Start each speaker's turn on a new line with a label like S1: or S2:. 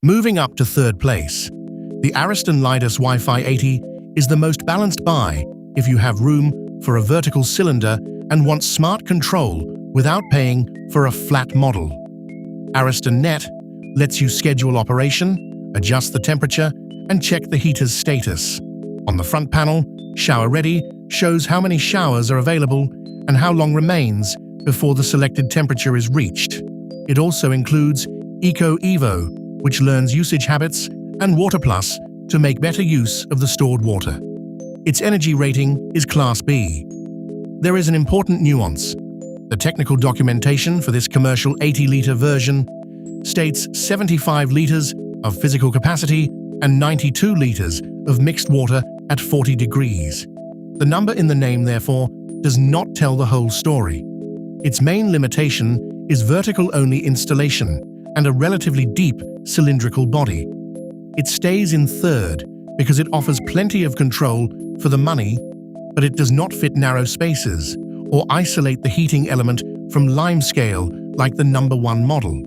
S1: Moving up to third place, the Ariston Lydos WiFi 80 is the most balanced buy if you have room for a vertical cylinder and want smart control without paying for a flat model. Ariston Net lets you schedule operation, adjust the temperature, and check the heater's status. On the front panel, Shower Ready shows how many showers are available and how long remains before the selected temperature is reached. It also includes Eco Evo, which learns usage habits, and WaterPlus to make better use of the stored water. Its energy rating is Class B. There is an important nuance. The technical documentation for this commercial 80-litre version states 75 litres of physical capacity and 92 litres of mixed water at 40 degrees. The number in the name, therefore, does not tell the whole story. Its main limitation is vertical-only installation and a relatively deep cylindrical body. It stays in third because it offers plenty of control for the money, but it does not fit narrow spaces or isolate the heating element from limescale like the #1 model.